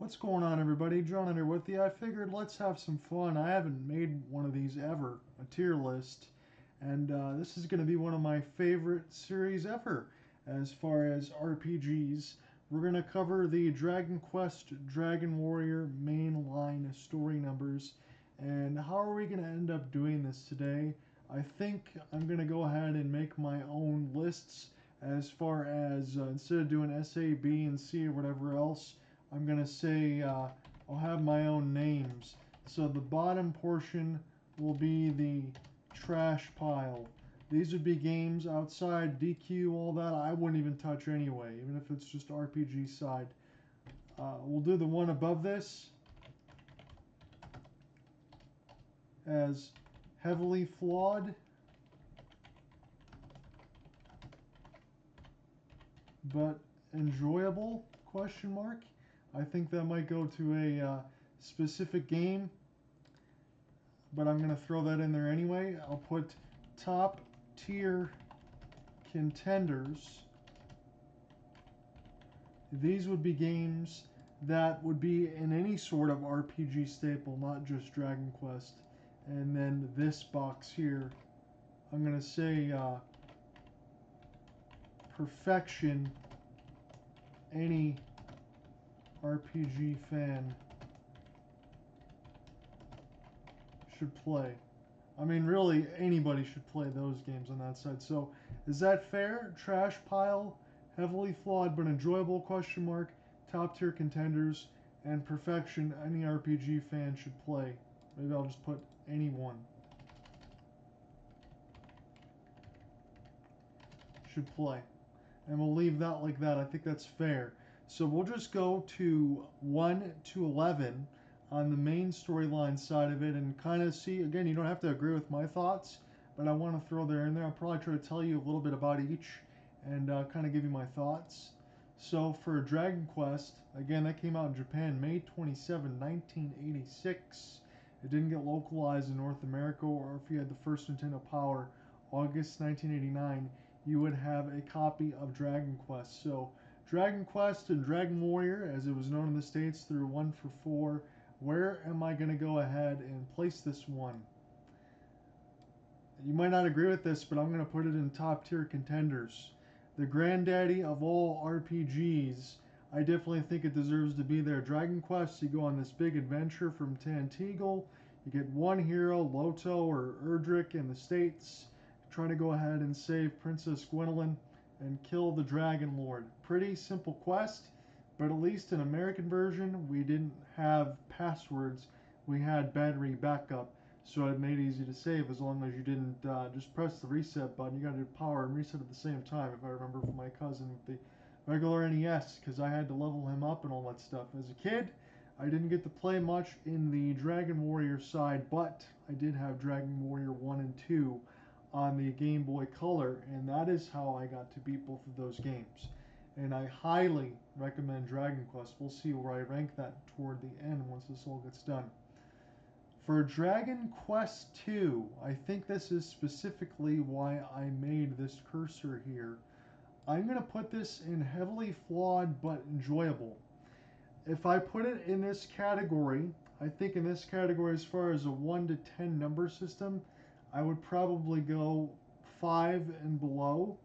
What's going on, everybody? John here with you. I figured let's have some fun. I haven't made one of these ever, a tier list, and this is going to be one of my favorite series ever as far as RPGs. We're going to cover the Dragon Quest Dragon Warrior mainline story numbers. And how are we going to end up doing this today? I think I'm going to go ahead and make my own lists as far as instead of doing S, A, B, and C or whatever else. I'm going to say I'll have my own names. So the bottom portion will be the trash pile. These would be games outside DQ, all that I wouldn't even touch anyway, even if it's just RPG side. We'll do the one above this as heavily flawed, but enjoyable, question mark. I think that might go to a specific game, but I'm going to throw that in there anyway. I'll put top tier contenders. These would be games that would be in any sort of RPG staple, not just Dragon Quest. And then this box here, I'm going to say perfection, any RPG fan should play. I mean, really, anybody should play those games on that side. So, is that fair? Trash pile, heavily flawed but enjoyable, question mark, top tier contenders, and perfection, any RPG fan should play. Maybe I'll just put anyone should play. And we'll leave that like that. I think that's fair. So we'll just go to 1 to 11 on the main storyline side of it and kind of see. Again, you don't have to agree with my thoughts, but I want to throw there in there. I'll probably try to tell you a little bit about each and kind of give you my thoughts. So for Dragon Quest, again, that came out in Japan May 27, 1986. It didn't get localized in North America, or if you had the first Nintendo Power, August 1989, you would have a copy of Dragon Quest. So Dragon Quest and Dragon Warrior, as it was known in the States, through 1 for 4. Where am I going to go ahead and place this one? You might not agree with this, but I'm going to put it in top tier contenders. The granddaddy of all RPGs, I definitely think it deserves to be there. Dragon Quest, you go on this big adventure from Tantegel. You get one hero, Loto or Erdrick in the States, trying to go ahead and save Princess Gwendolyn and kill the Dragon Lord. Pretty simple quest, but at least in American version, we didn't have passwords. We had battery backup, so it made it easy to save as long as you didn't just press the reset button. You got to do power and reset at the same time, if I remember from my cousin with the regular NES, because I had to level him up and all that stuff. As a kid, I didn't get to play much in the Dragon Warrior side, but I did have Dragon Warrior 1 and 2 on the Game Boy Color, and that is how I got to beat both of those games. And I highly recommend Dragon Quest. We'll see where I rank that toward the end once this all gets done. For Dragon Quest II, I think this is specifically why I made this cursor here. I'm going to put this in heavily flawed but enjoyable. If I put it in this category, I think in this category as far as a 1 to 10 number system, I would probably go 5 and below.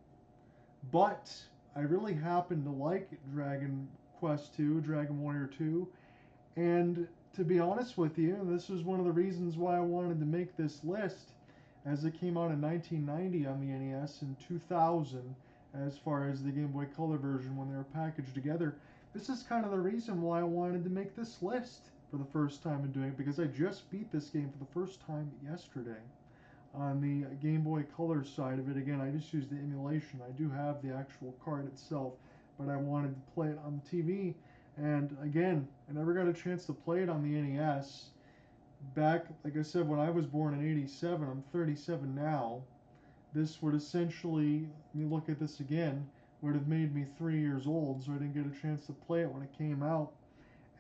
But I really happen to like Dragon Quest II, Dragon Warrior 2, and to be honest with you, this was one of the reasons why I wanted to make this list, as it came out in 1990 on the NES and 2000 as far as the Game Boy Color version when they were packaged together. This is kind of the reason why I wanted to make this list for the first time in doing it, because I just beat this game for the first time yesterday on the Game Boy Color side of it. Again, I just used the emulation. I do have the actual card itself, but I wanted to play it on the TV. And again, I never got a chance to play it on the NES. Back, like I said, when I was born in 87, I'm 37 now. This would essentially, let me look at this again, would have made me 3 years old, so I didn't get a chance to play it when it came out.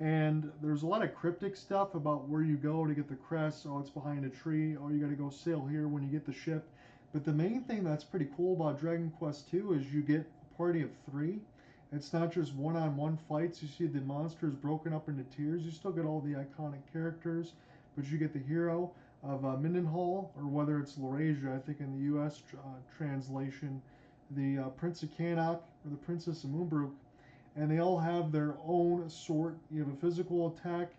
And there's a lot of cryptic stuff about where you go to get the crest. Oh, it's behind a tree. Oh, you got to go sail here when you get the ship. But the main thing that's pretty cool about Dragon Quest II is you get a party of 3. It's not just one-on-one fights. You see the monsters broken up into tiers. You still get all the iconic characters, but you get the hero of Mindenhall, or whether it's Laurasia, I think in the U.S. Translation, the Prince of Cannock or the Princess of Moonbrook, and they all have their own sort. You have a physical attack.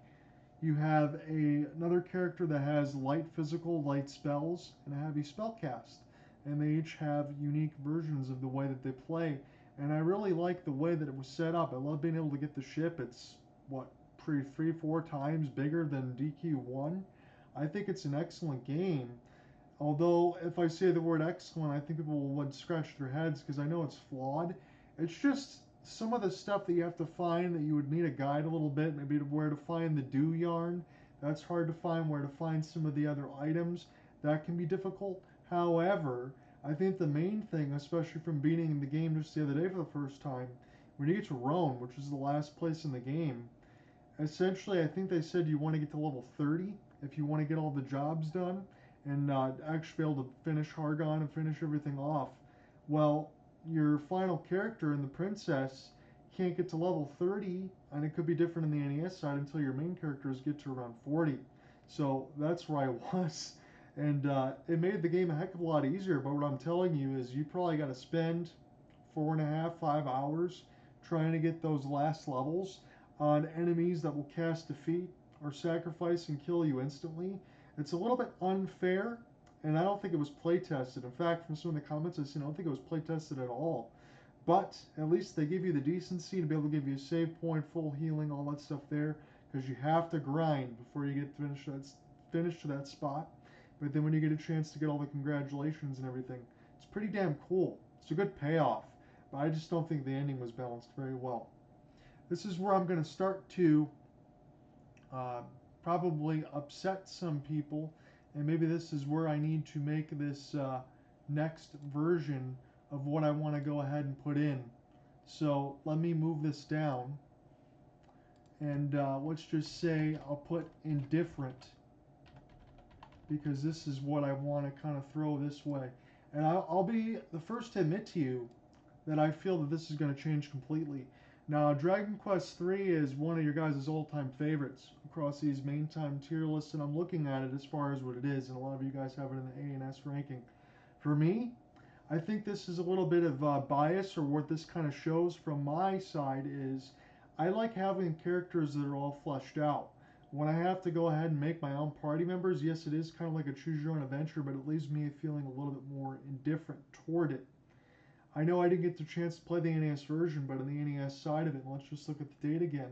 You have another character that has light physical, light spells, and a heavy spell cast. And they each have unique versions of the way that they play. And I really like the way that it was set up. I love being able to get the ship. It's, what, pretty 3-4 times bigger than DQ1. I think it's an excellent game. Although, if I say the word excellent, I think people would scratch their heads because I know it's flawed. It's just some of the stuff that you have to find that you would need a guide a little bit, maybe to where to find the dew yarn. That's hard to find. Where to find some of the other items, that can be difficult. However, I think the main thing, especially from beating the game just the other day for the first time, when you get to Rome, which is the last place in the game, essentially, I think they said you want to get to level 30 if you want to get all the jobs done and actually be able to finish Hargon and finish everything off. Well, your final character in the princess can't get to level 30, and it could be different in the NES side until your main characters get to around 40. So that's where I was. And it made the game a heck of a lot easier, but what I'm telling you is you probably got to spend 4.5, 5 hours trying to get those last levels on enemies that will cast defeat or sacrifice and kill you instantly. It's a little bit unfair, and I don't think it was play tested. In fact, from some of the comments I've seen, I don't think it was play tested at all. But at least they give you the decency to be able to give you a save point, full healing, all that stuff there, because you have to grind before you get finished to that spot. But then when you get a chance to get all the congratulations and everything, it's pretty damn cool. It's a good payoff, but I just don't think the ending was balanced very well. This is where I'm going to start to uh, probably upset some people, and maybe this is where I need to make this next version of what I want to go ahead and put in. So let me move this down, and let's just say I'll put indifferent, because this is what I want to kind of throw this way. And I'll be the first to admit to you that I feel that this is going to change completely. Now, Dragon Quest III is one of your guys' all-time favorites across these main time tier lists, and I'm looking at it as far as what it is, and a lot of you guys have it in the A and S ranking. For me, I think this is a little bit of bias, or what this kind of shows from my side is I like having characters that are all fleshed out. When I have to go ahead and make my own party members, yes, it is kind of like a choose your own adventure, but it leaves me feeling a little bit more indifferent toward it. I know I didn't get the chance to play the NES version, but on the NES side of it, let's just look at the date again,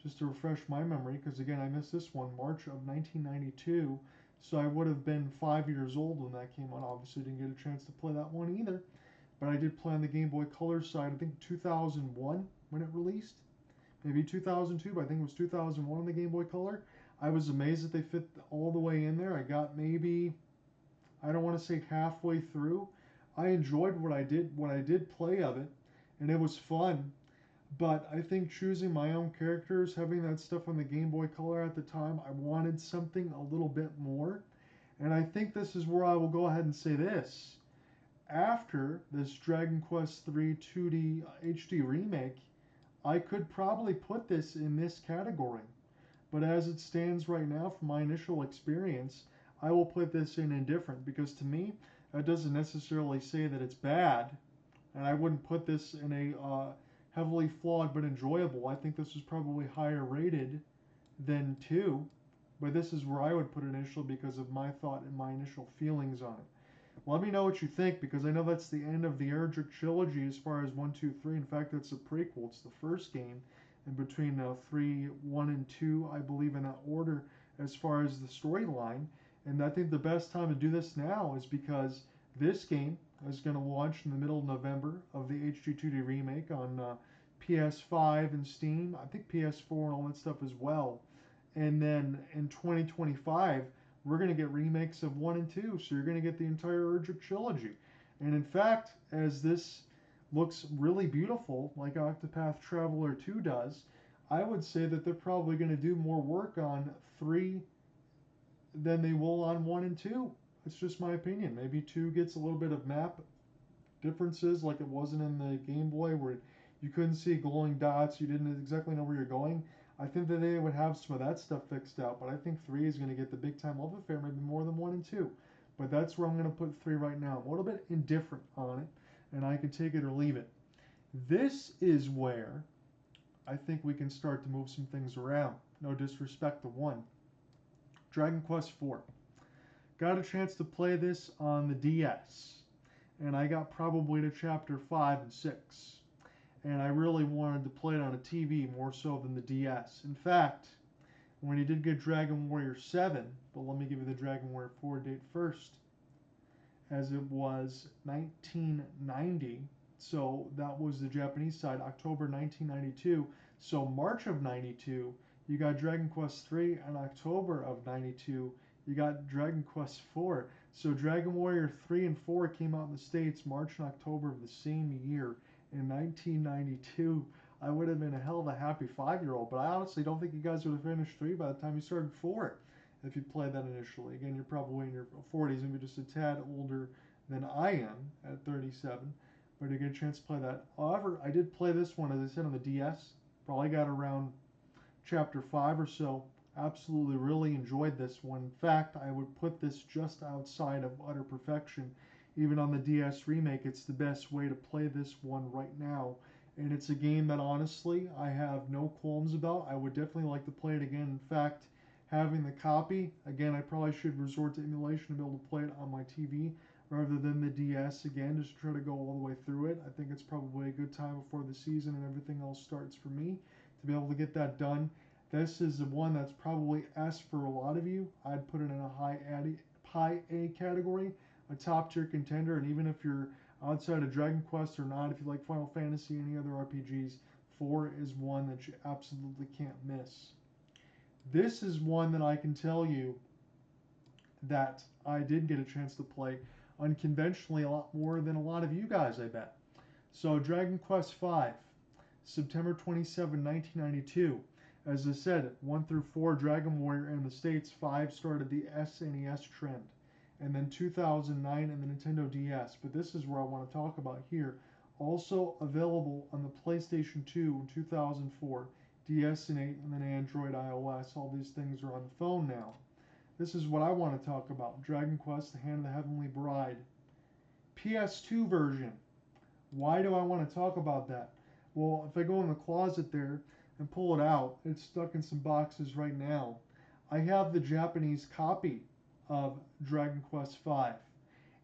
just to refresh my memory, because again, I missed this one, March of 1992, so I would have been 5 years old when that came out. Obviously, didn't get a chance to play that one either, but I did play on the Game Boy Color side, I think 2001 when it released, maybe 2002, but I think it was 2001 on the Game Boy Color. I was amazed that they fit all the way in there. I got maybe, I don't want to say halfway through. I enjoyed what I did play of it, and it was fun. But I think choosing my own characters, having that stuff on the Game Boy Color at the time, I wanted something a little bit more. And I think this is where I will go ahead and say this. After this Dragon Quest III 2D HD remake, I could probably put this in this category. But as it stands right now, from my initial experience, I will put this in indifferent, because to me, that doesn't necessarily say that it's bad, and I wouldn't put this in a heavily flawed but enjoyable. I think this is probably higher rated than 2, but this is where I would put it initially because of my thought and my initial feelings on it. Let me know what you think, because I know that's the end of the Erdrick trilogy as far as 1, 2, 3. In fact, it's a prequel. It's the first game in between 3, 1, and 2, I believe, in that order as far as the storyline. And I think the best time to do this now is because this game is going to launch in the middle of November of the HD2D remake on PS5 and Steam. I think PS4 and all that stuff as well. And then in 2025, we're going to get remakes of 1 and 2. So you're going to get the entire Erdrick trilogy. And in fact, as this looks really beautiful, like Octopath Traveler 2 does, I would say that they're probably going to do more work on 3 than they will on 1 and 2. It's just my opinion. Maybe 2 gets a little bit of map differences like it wasn't in the Game Boy, where you couldn't see glowing dots, you didn't exactly know where you're going. I think that they would have some of that stuff fixed out, but I think 3 is going to get the big time love affair, maybe more than 1 and 2. But that's where I'm going to put 3 right now. I'm a little bit indifferent on it, and I can take it or leave it. This is where I think we can start to move some things around. No disrespect to 1. Dragon Quest IV. Got a chance to play this on the DS, and I got probably to chapter 5 and 6. And I really wanted to play it on a TV more so than the DS. In fact, when he did get Dragon Warrior 7, but let me give you the Dragon Warrior 4 date first, as it was 1990, so that was the Japanese side, October 1992. So March of 92, you got Dragon Quest 3, and October of 92, you got Dragon Quest 4. So Dragon Warrior 3 and 4 came out in the States March and October of the same year in 1992. I would have been a hell of a happy 5-year-old, but I honestly don't think you guys would have finished 3 by the time you started 4 if you played that initially. Again, you're probably in your 40s, maybe just a tad older than I am at 37, but you get a chance to play that. However, I did play this one, as I said, on the DS. Probably got around chapter 5 or so. Absolutely really enjoyed this one. In fact, I would put this just outside of utter perfection. Even on the DS Remake, it's the best way to play this one right now. And it's a game that honestly I have no qualms about. I would definitely like to play it again. In fact, having the copy, again, I probably should resort to emulation to be able to play it on my TV rather than the DS again, just to try to go all the way through it. I think it's probably a good time before the season and everything else starts for me to be able to get that done. This is the one that's probably S for a lot of you. I'd put it in a high A category, a top tier contender, and even if you're outside of Dragon Quest or not, if you like Final Fantasy, any other RPGs, 4 is one that you absolutely can't miss. This is one that I can tell you that I did get a chance to play unconventionally a lot more than a lot of you guys, I bet. So Dragon Quest V, September 27, 1992. As I said, 1 through 4 Dragon Warrior in the States, 5 started the SNES trend, and then 2009 in the Nintendo DS. But this is where I want to talk about here. Also available on the PlayStation 2 in 2004, DS and 8, and then Android, iOS. All these things are on the phone now. This is what I want to talk about. Dragon Quest, The Hand of the Heavenly Bride. PS2 version. Why do I want to talk about that? Well, if I go in the closet there and pull it out, it's stuck in some boxes right now. I have the Japanese copy of Dragon Quest V,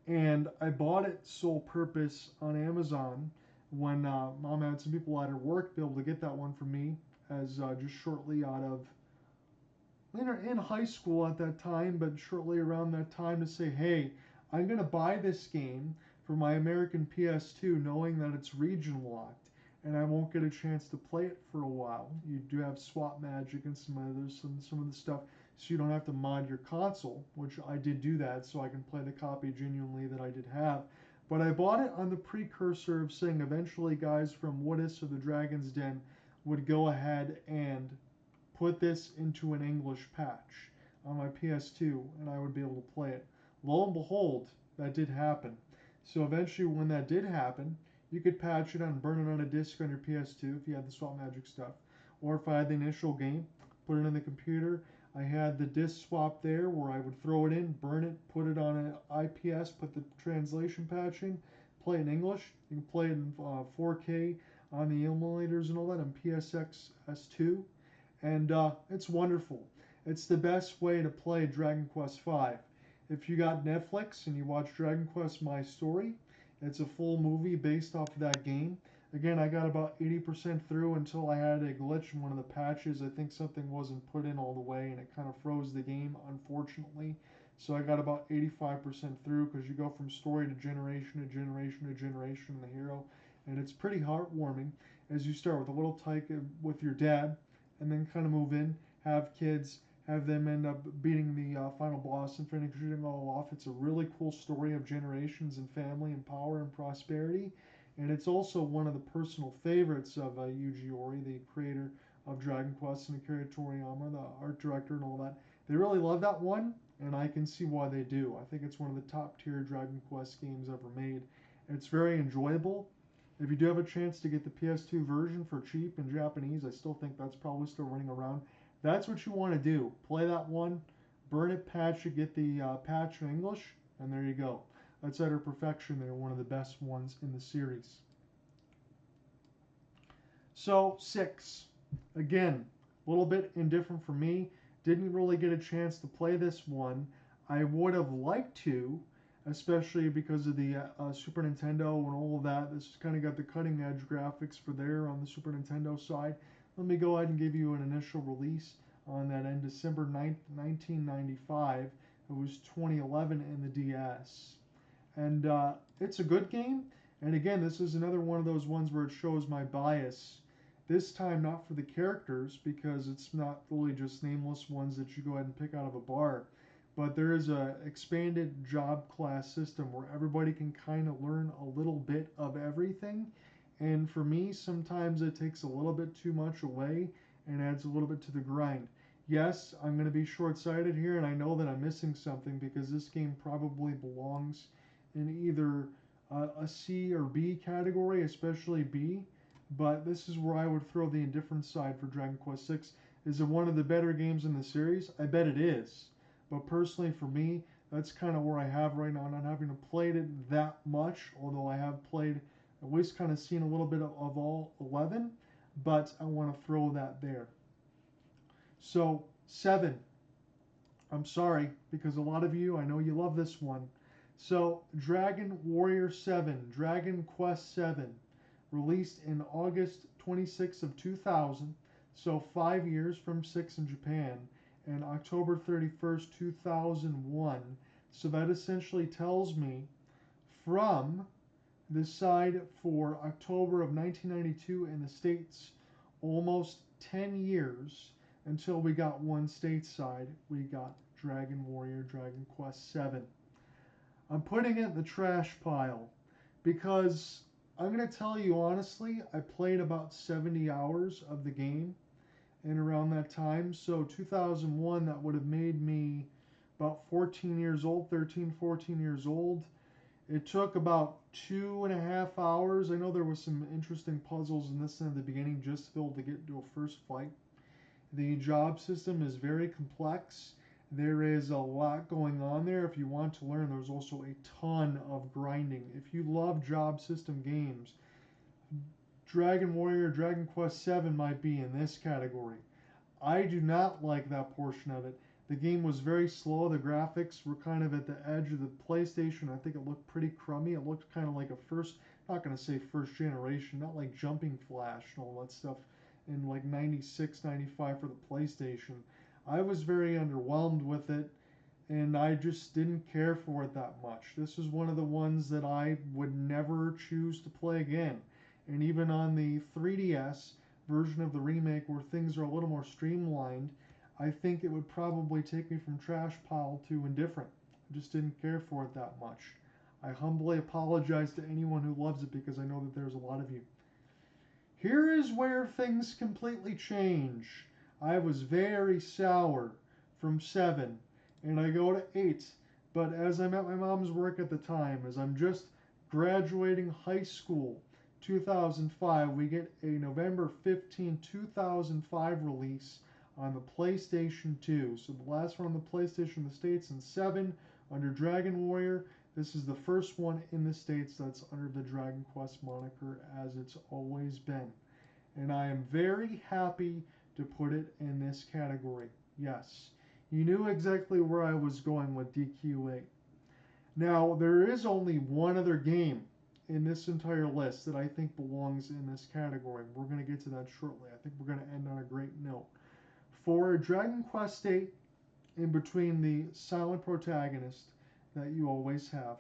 and I bought it sole purpose on Amazon when Mom had some people at her work be able to get that one for me, as just shortly out of in high school at that time, but shortly around that time, to say, hey, I'm going to buy this game for my American PS2 knowing that it's region locked and I won't get a chance to play it for a while. You do have swap magic and some of the stuff, so you don't have to mod your console, which I did do that so I can play the copy genuinely that I did have. But I bought it on the precursor of saying eventually guys from Woodis or the Dragon's Den would go ahead and put this into an English patch on my PS2 and I would be able to play it. Lo and behold, that did happen. So eventually when that did happen, you could patch it and burn it on a disc on your PS2 if you had the swap magic stuff. Or if I had the initial game, put it in the computer. I had the disc swap there where I would throw it in, burn it, put it on an IPS, put the translation patch in, play in English. You can play it in 4K on the emulators and all that on PSX S2. And it's wonderful. It's the best way to play Dragon Quest V. If you got Netflix and you watch Dragon Quest My Story, it's a full movie based off of that game. Again, I got about 80% through until I had a glitch in one of the patches. I think something wasn't put in all the way and it kind of froze the game, unfortunately. So I got about 85% through because you go from story to generation to generation to generation in the hero. And it's pretty heartwarming as you start with a little tyke with your dad and then kind of move in, have kids, have them end up beating the final boss and finishing it all off. It's a really cool story of generations and family and power and prosperity. And it's also one of the personal favorites of Yuji Ori, the creator of Dragon Quest, and Akira Toriyama, the art director and all that. They really love that one, and I can see why they do. I think it's one of the top tier Dragon Quest games ever made. It's very enjoyable. If you do have a chance to get the PS2 version for cheap in Japanese, I still think that's probably still running around. That's what you want to do. Play that one, burn it, patch it, get the patch in English, and there you go. That's utter perfection. They're one of the best ones in the series. So, 6. Again, a little bit indifferent for me. Didn't really get a chance to play this one. I would have liked to, especially because of the Super Nintendo and all of that. This has kind of got the cutting edge graphics for there on the Super Nintendo side. Let me go ahead and give you an initial release on that end, December 9th, 1995. It was 2011 in the DS. And it's a good game. And again, this is another one of those ones where it shows my bias. This time, not for the characters, because it's not really just nameless ones that you go ahead and pick out of a bar. But there is a expanded job class system where everybody can kind of learn a little bit of everything. And for me, sometimes it takes a little bit too much away and adds a little bit to the grind. Yes, I'm going to be short-sighted here, and I know that I'm missing something because this game probably belongs in either a C or B category, especially B. But this is where I would throw the indifferent side for Dragon Quest VI. Is it one of the better games in the series? I bet it is. But personally, for me, that's kind of where I have right now, not having played it that much, although I have played, at least kind of seen a little bit of all 11, but I want to throw that there. So, 7. I'm sorry, because a lot of you, I know you love this one. So, Dragon Warrior 7, Dragon Quest 7, released in August 26th of 2000, so 5 years from 6 in Japan, and October 31st, 2001. So that essentially tells me from the side for October of 1992 in the States, almost 10 years until we got one stateside. We got Dragon Warrior Dragon Quest 7. I'm putting it in the trash pile because I'm going to tell you honestly, I played about 70 hours of the game and around that time. So 2001, that would have made me about 14 years old, 13, 14 years old. It took about 2.5 hours. I know there was some interesting puzzles in this in the beginning just to be able to get to a first fight. The job system is very complex. There is a lot going on there. If you want to learn, there's also a ton of grinding. If you love job system games, Dragon Warrior, Dragon Quest VII might be in this category. I do not like that portion of it. The game was very slow. The graphics were kind of at the edge of the PlayStation. I think it looked pretty crummy. It looked kind of like a first, not going to say first generation, not like Jumping Flash and all that stuff in like 96, 95 for the PlayStation. I was very underwhelmed with it, and I just didn't care for it that much. This is one of the ones that I would never choose to play again. And even on the 3DS version of the remake where things are a little more streamlined, I think it would probably take me from trash pile to indifferent. I just didn't care for it that much. I humbly apologize to anyone who loves it because I know that there's a lot of you. Here is where things completely change. I was very sour from 7, and I go to 8. But as I'm at my mom's work at the time, as I'm just graduating high school, 2005, we get a November 15, 2005 release on the PlayStation 2. So the last one on the PlayStation in the States, and 7 under Dragon Warrior. This is the first one in the States that's under the Dragon Quest moniker, as it's always been. And I am very happy to put it in this category. Yes, you knew exactly where I was going with DQ8. Now, there is only one other game in this entire list that I think belongs in this category. We're going to get to that shortly. I think we're going to end on a great note. For Dragon Quest VIII, in between the silent protagonist that you always have,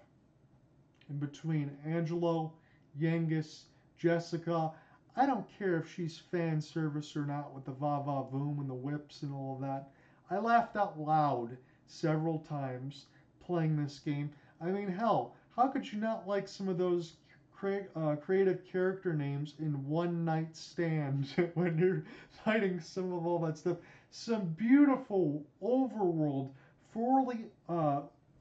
in between Angelo, Yengus, Jessica, I don't care if she's fan service or not with the va-va-voom and the whips and all of that. I laughed out loud several times playing this game. I mean, hell, how could you not like some of those creative character names in One Night Stand when you're fighting some of all that stuff? Some beautiful overworld,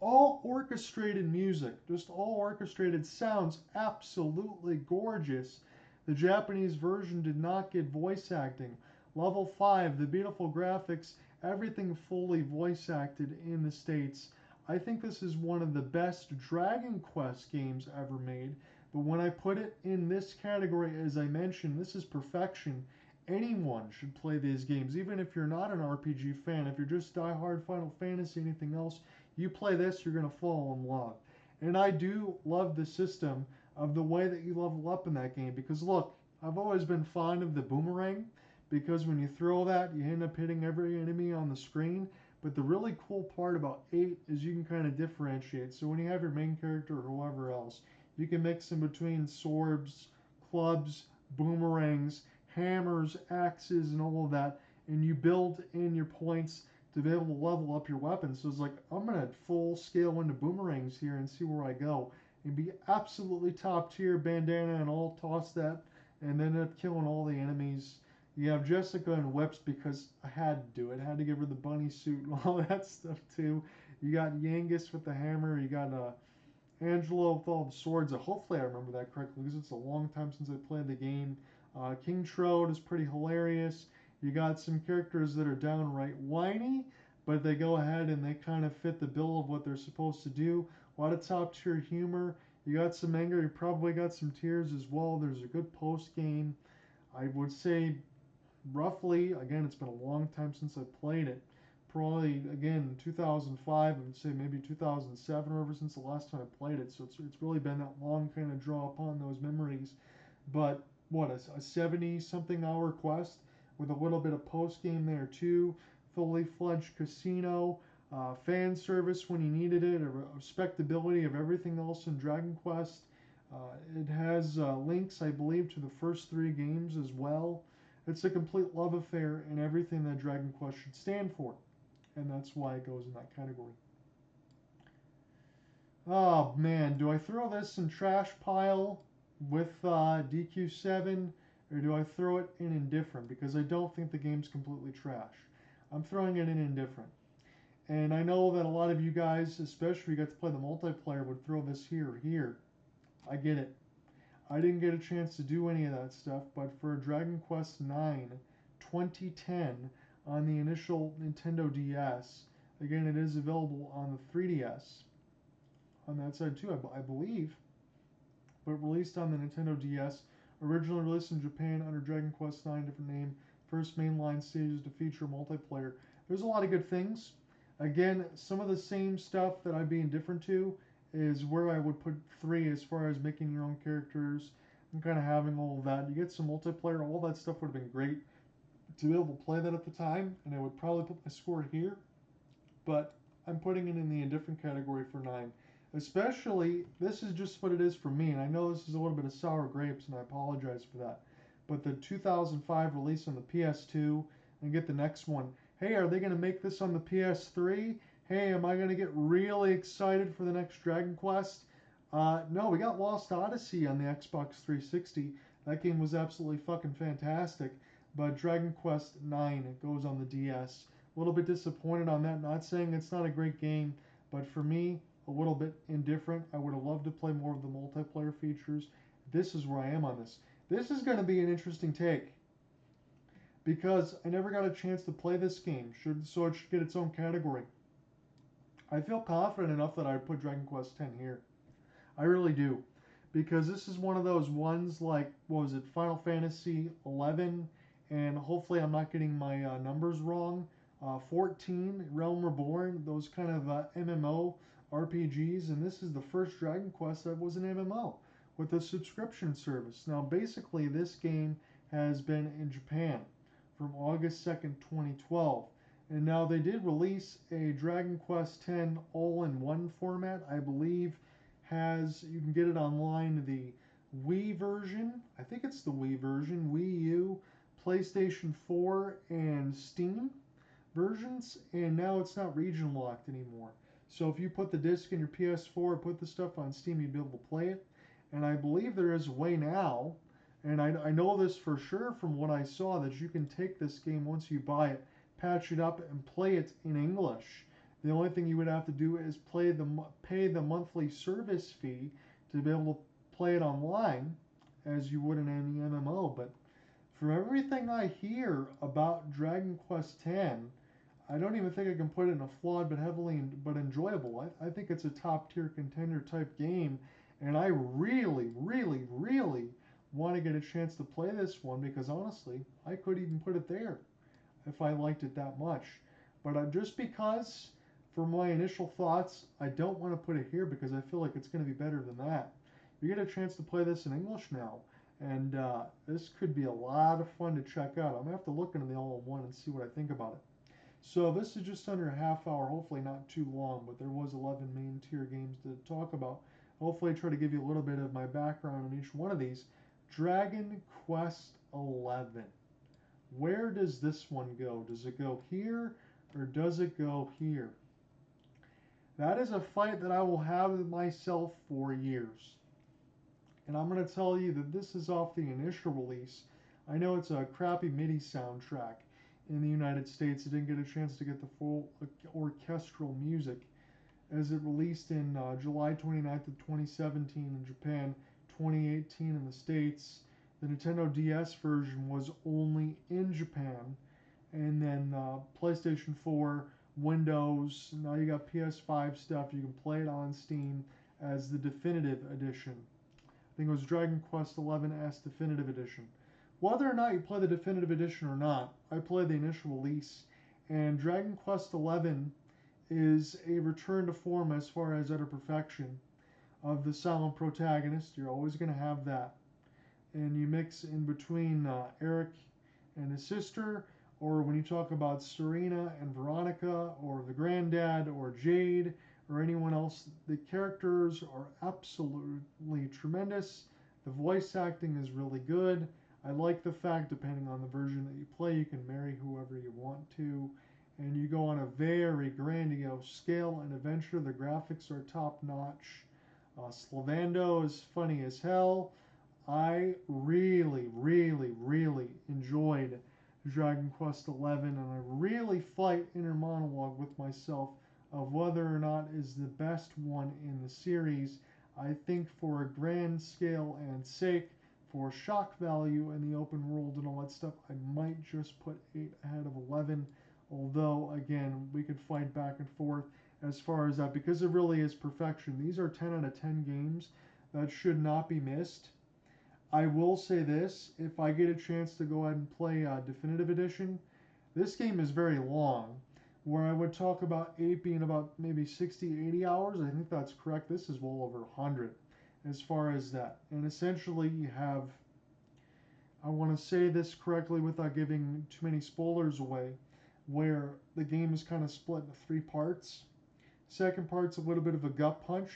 all orchestrated music, just all orchestrated sounds, absolutely gorgeous. The Japanese version did not get voice acting. Level 5, the beautiful graphics, everything fully voice acted in the States. I think this is one of the best Dragon Quest games ever made. But when I put it in this category, as I mentioned, this is perfection. Anyone should play these games, even if you're not an RPG fan. If you're just die-hard Final Fantasy, anything else, you play this, you're going to fall in love. And I do love the system of the way that you level up in that game. Because look, I've always been fond of the boomerang, because when you throw that, you end up hitting every enemy on the screen. But the really cool part about 8 is you can kind of differentiate. So when you have your main character or whoever else, you can mix in between swords, clubs, boomerangs, hammers, axes, and all of that. And you build in your points to be able to level up your weapons. So it's like, I'm going to full scale into boomerangs here and see where I go. And be absolutely top tier, bandana and all, toss that, and then end up killing all the enemies. You have Jessica and whips because I had to do it. I had to give her the bunny suit and all that stuff too. You got Yangus with the hammer. You got Angelo with all the swords. Hopefully I remember that correctly because it's a long time since I played the game. King Trode is pretty hilarious. You got some characters that are downright whiny, but they go ahead and they kind of fit the bill of what they're supposed to do. A lot of top tier humor. You got some anger. You probably got some tears as well. There's a good post game. I would say roughly, again, it's been a long time since I played it. Probably, again, 2005, I would say maybe 2007 or ever since the last time I played it. So it's really been that long kind of draw upon those memories. But what, a 70 something hour quest with a little bit of post game there too, fully fledged casino, fan service when you needed it, a respectability of everything else in Dragon Quest. It has links, I believe, to the first 3 games as well. It's a complete love affair and everything that Dragon Quest should stand for, and that's why it goes in that category. Oh man, do I throw this in trash pile with DQ7, or do I throw it in indifferent? Because I don't think the game's completely trash. I'm throwing it in indifferent. And I know that a lot of you guys, especially if you got to play the multiplayer, would throw this here or here. I get it. I didn't get a chance to do any of that stuff, but for Dragon Quest IX 2010 on the initial Nintendo DS, again, it is available on the 3DS on that side too, I believe, but released on the Nintendo DS, originally released in Japan under Dragon Quest IX, different name, first mainline stages to feature multiplayer. There's a lot of good things. Again, some of the same stuff that I'd be indifferent to is where I would put 3 as far as making your own characters and kind of having all of that. You get some multiplayer, all that stuff would have been great to be able to play that at the time, and I would probably put my score here, but I'm putting it in the indifferent category for 9. Especially, this is just what it is for me, and I know this is a little bit of sour grapes, and I apologize for that. But the 2005 release on the PS2, and get the next one. Hey, are they going to make this on the PS3? Hey, am I going to get really excited for the next Dragon Quest? No, we got Lost Odyssey on the Xbox 360. That game was absolutely fucking fantastic. But Dragon Quest 9 goes on the DS. A little bit disappointed on that. Not saying it's not a great game, but for me, a little bit indifferent. I would have loved to play more of the multiplayer features. This is where I am on this. This is going to be an interesting take because I never got a chance to play this game, so it should get its own category. I feel confident enough that I would put Dragon Quest X here. I really do, because this is one of those ones like, what was it, Final Fantasy 11, and hopefully I'm not getting my numbers wrong. 14, Realm Reborn, those kind of MMO RPGs, and this is the first Dragon Quest that was an MMO with a subscription service. Now, basically, this game has been in Japan from August 2nd, 2012. And now they did release a Dragon Quest X all-in-one format, I believe you can get it online, the Wii version, I think it's the Wii version, Wii U, PlayStation 4, and Steam versions, and now it's not region locked anymore. So if you put the disc in your PS4, put the stuff on Steam, you'd be able to play it. And I believe there is a way now, and I know this for sure from what I saw, that you can take this game once you buy it, patch it up, and play it in English. The only thing you would have to do is pay the monthly service fee to be able to play it online, as you would in any MMO. But from everything I hear about Dragon Quest X, I don't even think I can put it in a flawed but but enjoyable. I think it's a top tier contender type game, and I really, really, really want to get a chance to play this one because honestly, I could even put it there if I liked it that much. But just because, for my initial thoughts, I don't want to put it here because I feel like it's going to be better than that. You get a chance to play this in English now, and this could be a lot of fun to check out. I'm going to have to look into the all-in-one and see what I think about it. So this is just under a half hour, hopefully not too long, but there was 11 main tier games to talk about. Hopefully I try to give you a little bit of my background on each one of these. Dragon Quest 11. Where does this one go? Does it go here or does it go here? That is a fight that I will have with myself for years. And I'm going to tell you that this is off the initial release. I know it's a crappy MIDI soundtrack in the United States. It didn't get a chance to get the full orchestral music as it released in July 29th of 2017 in Japan, 2018 in the States. The Nintendo DS version was only in Japan, and then PlayStation 4, Windows, now you got PS5 stuff. You can play it on Steam as the definitive edition. I think it was Dragon Quest XI S Definitive Edition. Whether or not you play the Definitive Edition or not, I played the initial release, and Dragon Quest XI is a return to form as far as utter perfection of the silent protagonist. You're always going to have that. And you mix in between Eric and his sister, or when you talk about Serena and Veronica, or the granddad, or Jade, or anyone else, the characters are absolutely tremendous. The voice acting is really good. I like the fact, depending on the version that you play, you can marry whoever you want to, and you go on a very grandiose scale and adventure. The graphics are top notch. Slavando is funny as hell. I really, really, really enjoyed Dragon Quest XI, and I really fight inner monologue with myself of whether or not is the best one in the series. I think for a grand scale and sake, for shock value in the open world and all that stuff, I might just put 8 ahead of 11. Although, again, we could fight back and forth as far as that because it really is perfection. These are 10 out of 10 games that should not be missed. I will say this, if I get a chance to go ahead and play Definitive Edition, this game is very long, where I would talk about 8 being about maybe 60, 80 hours. I think that's correct. This is well over 100 as far as that. And essentially you have, I want to say this correctly without giving too many spoilers away, where the game is kind of split into 3 parts. Second part's a little bit of a gut punch.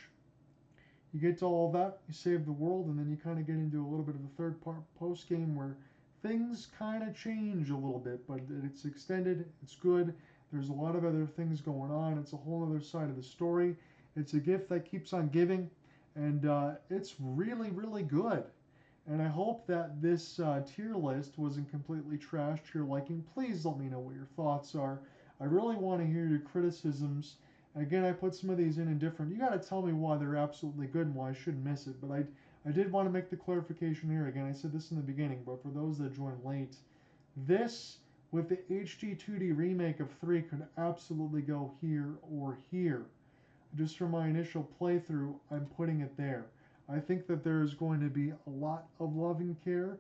You get to all that, you save the world, and then you kind of get into a little bit of a third part post game where things kind of change a little bit, but it's extended, it's good. There's a lot of other things going on. It's a whole other side of the story. It's a gift that keeps on giving, and it's really, really good. And I hope that this tier list wasn't completely trashed to your liking. Please let me know what your thoughts are. I really want to hear your criticisms. Again, I put some of these in different. You got to tell me why they're absolutely good and why I shouldn't miss it. But I did want to make the clarification here. Again, I said this in the beginning, but for those that joined late, this with the HD 2D remake of 3 could absolutely go here or here. Just from my initial playthrough, I'm putting it there. I think that there is going to be a lot of love and care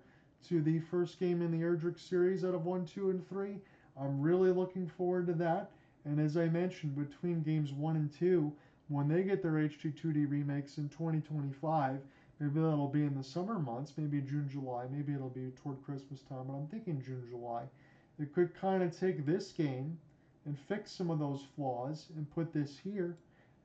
to the first game in the Erdrick series out of 1, 2, and 3. I'm really looking forward to that. And as I mentioned, between games 1 and 2, when they get their HD 2D remakes in 2025, maybe that'll be in the summer months, maybe June, July, maybe it'll be toward Christmas time, but I'm thinking June, July. It could kind of take this game and fix some of those flaws and put this here.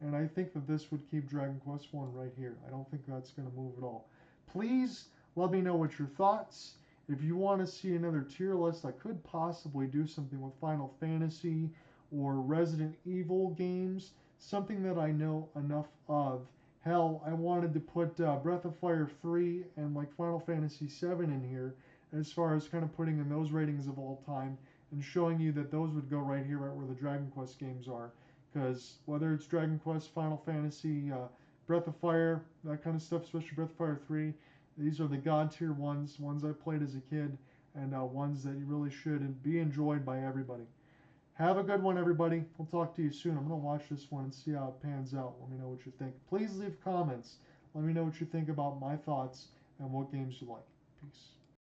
And I think that this would keep Dragon Quest 1 right here. I don't think that's going to move at all. Please let me know what your thoughts. If you want to see another tier list, I could possibly do something with Final Fantasy or Resident Evil games, something that I know enough of. Hell, I wanted to put Breath of Fire 3 and like Final Fantasy 7 in here as far as kind of putting in those ratings of all time and showing you that those would go right here, right where the Dragon Quest games are. because whether it's Dragon Quest, Final Fantasy, Breath of Fire, that kind of stuff, especially Breath of Fire 3, these are the god tier ones I played as a kid, and ones that you really should be enjoyed by everybody. Have a good one, everybody. We'll talk to you soon. I'm going to watch this one and see how it pans out. Let me know what you think. Please leave comments. Let me know what you think about my thoughts and what games you like. Peace.